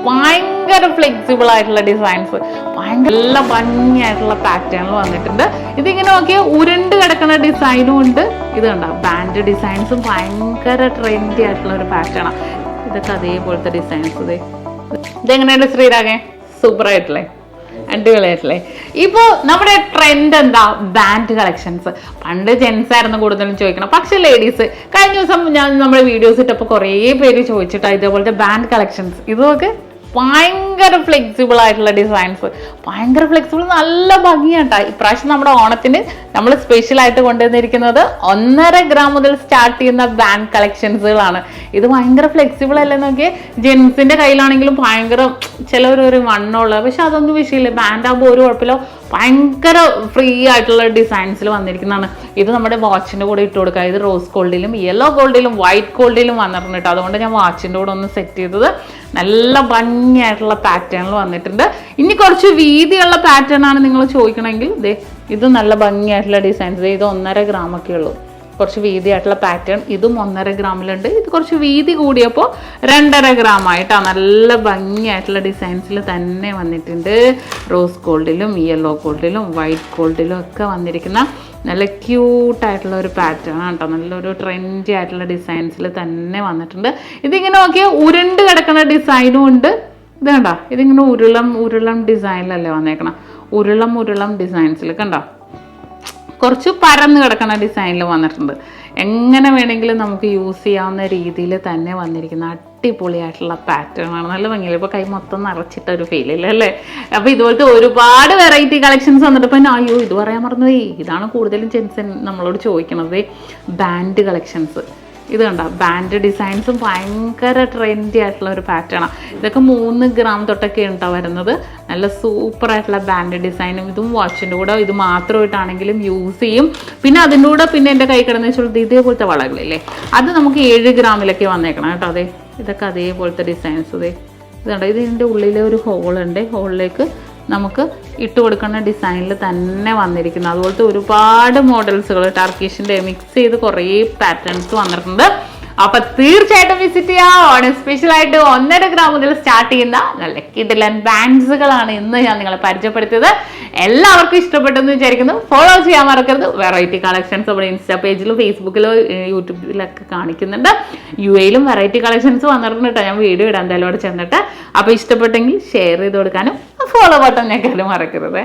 ഭയങ്കര ഫ്ലെക്സിബിൾ ആയിട്ടുള്ള ഡിസൈൻസ്, ഭയങ്കര നല്ല ഭംഗിയായിട്ടുള്ള പാറ്റേണിൽ വന്നിട്ടുണ്ട്. ഇതിങ്ങനെ നോക്കിയാൽ ഉരുണ്ട് കിടക്കുന്ന ഡിസൈനും ഉണ്ട്. ഇത് കണ്ടോ, ബാൻഡ് ഡിസൈൻസും ഭയങ്കര ട്രെൻഡി ആയിട്ടുള്ള ഒരു പാറ്റേണാണ്. ഇതൊക്കെ അതേപോലത്തെ ഡിസൈൻസ്. ഇതെങ്ങനെയുണ്ട് ശ്രീരാഗേ? സൂപ്പർ ആയിട്ടില്ലേ, അടിപൊളിയായിട്ടില്ലേ? ഇപ്പോൾ നമ്മുടെ ട്രെൻഡ് എന്താ? Band collections. പണ്ട് ജെൻസ് ആയിരുന്നു കൂടുതലും ചോദിക്കണം, പക്ഷെ ലേഡീസ് കഴിഞ്ഞ ദിവസം നമ്മുടെ വീഡിയോസ് ഇട്ടപ്പോൾ കുറേ പേര് ചോദിച്ചിട്ടാണ് ഇതേപോലത്തെ ബാൻഡ് കളക്ഷൻസ്. ഇതൊക്കെ ഭയങ്കര ഫ്ലെക്സിബിൾ ആയിട്ടുള്ള ഡിസൈൻസ്, ഭയങ്കര ഫ്ലെക്സിബിൾ, നല്ല ഭംഗിയാട്ടാ. ഇപ്രാവശ്യം നമ്മുടെ ഓണത്തിന് നമ്മൾ സ്പെഷ്യലായിട്ട് കൊണ്ടുവന്നിരിക്കുന്നത് 1.5 ഗ്രാം മുതൽ സ്റ്റാർട്ട് ചെയ്യുന്ന ബാൻഡ് കളക്ഷൻസുകളാണ്. ഇത് ഭയങ്കര ഫ്ലെക്സിബിൾ അല്ലേ നോക്കിയേ. ജെൻസിന്റെ കയ്യിലാണെങ്കിലും ഭയങ്കര ചിലവരൊരു വണ്ണമുള്ള, പക്ഷെ അതൊന്നും വിഷയമില്ല. ബാൻഡ് ആകുമ്പോൾ ഒരു കുഴപ്പമില്ല, ഭയങ്കര ഫ്രീ ആയിട്ടുള്ള ഡിസൈൻസിൽ വന്നിരിക്കുന്നതാണ്. ഇത് നമ്മുടെ വാച്ചിൻ്റെ കൂടെ ഇട്ട് കൊടുക്കുക. ഇത് റോസ് ഗോൾഡിലും യെല്ലോ ഗോൾഡിലും വൈറ്റ് ഗോൾഡിലും വന്നിട്ടുണ്ട് കേട്ടോ. അതുകൊണ്ട് ഞാൻ വാച്ചിൻ്റെ കൂടെ ഒന്ന് സെറ്റ് ചെയ്തത്. നല്ല ഭംഗിയായിട്ടുള്ള പാറ്റേണിൽ വന്നിട്ടുണ്ട്. ഇനി കുറച്ച് വീതിയുള്ള പാറ്റേൺ ആണ് നിങ്ങൾ ചോദിക്കണമെങ്കിൽ ഇത് നല്ല ഭംഗിയായിട്ടുള്ള ഡിസൈൻസ്. ഇത് 1.5 ഗ്രാമൊക്കെ ഉള്ളൂ. കുറച്ച് വീതിയായിട്ടുള്ള പാറ്റേൺ. ഇതും 1.5 ഗ്രാമിലുണ്ട്. ഇത് കുറച്ച് വീതി കൂടിയപ്പോൾ 2.5 ഗ്രാം ആയിട്ടാണ്. നല്ല ഭംഗിയായിട്ടുള്ള ഡിസൈൻസിൽ തന്നെ വന്നിട്ടുണ്ട്. റോസ് ഗോൾഡിലും യെല്ലോ ഗോൾഡിലും വൈറ്റ് ഗോൾഡിലും ഒക്കെ വന്നിരിക്കുന്ന നല്ല ക്യൂട്ടായിട്ടുള്ള ഒരു പാറ്റേൺ ആണ് കേട്ടോ. നല്ലൊരു ട്രെൻഡി ആയിട്ടുള്ള ഡിസൈൻസിൽ തന്നെ വന്നിട്ടുണ്ട്. ഇതിങ്ങനെ നോക്കിയാൽ ഉരുണ്ട് കിടക്കുന്ന ഡിസൈനും ഉണ്ട്. ഇത് കണ്ടോ, ഇതിങ്ങനെ ഉരുളം ഡിസൈനിലല്ലേ വന്നേക്കണം. ഉരുളം ഡിസൈൻസിൽ കണ്ടോ, കുറച്ച് പരന്ന് കിടക്കുന്ന ഡിസൈനിൽ വന്നിട്ടുണ്ട്. എങ്ങനെ വേണമെങ്കിലും നമുക്ക് യൂസ് ചെയ്യാവുന്ന രീതിയിൽ തന്നെ വന്നിരിക്കുന്ന അടിപൊളിയായിട്ടുള്ള പാറ്റേൺ ആണ്. നല്ല ഭംഗിയില്ല. ഇപ്പോൾ കൈ മൊത്തം നിറച്ചിട്ട ഒരു ഫീലില്ല അല്ലേ? അപ്പോൾ ഇതുപോലത്തെ ഒരുപാട് വെറൈറ്റി കളക്ഷൻസ് വന്നിട്ട് ഇപ്പം അയ്യോ ഇത് പറയാൻ മറന്നുപോയി. ഇതാണ് കൂടുതലും ജെൻസൻ നമ്മളോട് ചോദിക്കണത്, ബാൻഡ് കളക്ഷൻസ്. ഇത് കണ്ടോ, ബാൻഡ് ഡിസൈൻസും ഭയങ്കര ട്രെൻഡി ആയിട്ടുള്ള ഒരു പാറ്റേണാണ്. ഇതൊക്കെ 3 ഗ്രാം തൊട്ടൊക്കെ ഉണ്ടാവും വരുന്നത്. നല്ല സൂപ്പർ ആയിട്ടുള്ള ബാൻഡ് ഡിസൈനും. ഇതും വാച്ചിൻ്റെ കൂടെ ഇത് മാത്രമായിട്ടാണെങ്കിലും യൂസ് ചെയ്യും. പിന്നെ അതിൻ്റെ കൂടെ പിന്നെ എൻ്റെ കൈ കിടന്ന് വെച്ചാൽ ഇതേപോലത്തെ വളകളില്ലേ, അത് നമുക്ക് 7 ഗ്രാമിലൊക്കെ വന്നേക്കണം കേട്ടോ. ഇതൊക്കെ അതേപോലത്തെ ഡിസൈൻസ്. ഇത് കണ്ടോ, ഇതിൻ്റെ ഉള്ളിലെ ഒരു ഹോളുണ്ട്. ഹോളിലേക്ക് നമുക്ക് ഇട്ട് കൊടുക്കുന്ന ഡിസൈനിൽ തന്നെ വന്നിരിക്കുന്നത്. അതുപോലത്തെ ഒരുപാട് മോഡൽസുകൾ ടർക്കിഷിൻ്റെ മിക്സ് ചെയ്ത് കുറേ പാറ്റേൺസ് വന്നിട്ടുണ്ട്. അപ്പൊ തീർച്ചയായിട്ടും വിസിറ്റ് ചെയ്യാം. ഓണം സ്പെഷ്യലായിട്ട് 1.5 ഗ്രാം മുതൽ സ്റ്റാർട്ട് ചെയ്യുന്ന നല്ല കിടിലൻ ബാൻഡ്സുകളാണ് ഇന്ന് ഞാൻ നിങ്ങളെ പരിചയപ്പെടുത്തിയത്. എല്ലാവർക്കും ഇഷ്ടപ്പെട്ടെന്ന് വിചാരിക്കുന്നു. ഫോളോ ചെയ്യാൻ മറക്കരുത്. വെറൈറ്റി കളക്ഷൻസ് നമ്മുടെ ഇൻസ്റ്റാ പേജിലും ഫേസ്ബുക്കിലോ യൂട്യൂബിലൊക്കെ കാണിക്കുന്നുണ്ട്. UAയിലും വെറൈറ്റി കളക്ഷൻസ് വന്നിട്ടുണ്ട് കേട്ടോ. ഞാൻ വീഡിയോ ഇടാൻ എന്തായാലും അവിടെ ചെന്നിട്ട്. അപ്പോൾ ഇഷ്ടപ്പെട്ടെങ്കിൽ ഷെയർ ചെയ്ത് കൊടുക്കാനും ഫോളോ ബട്ടൺ ഞെക്കാനും മറക്കരുത്.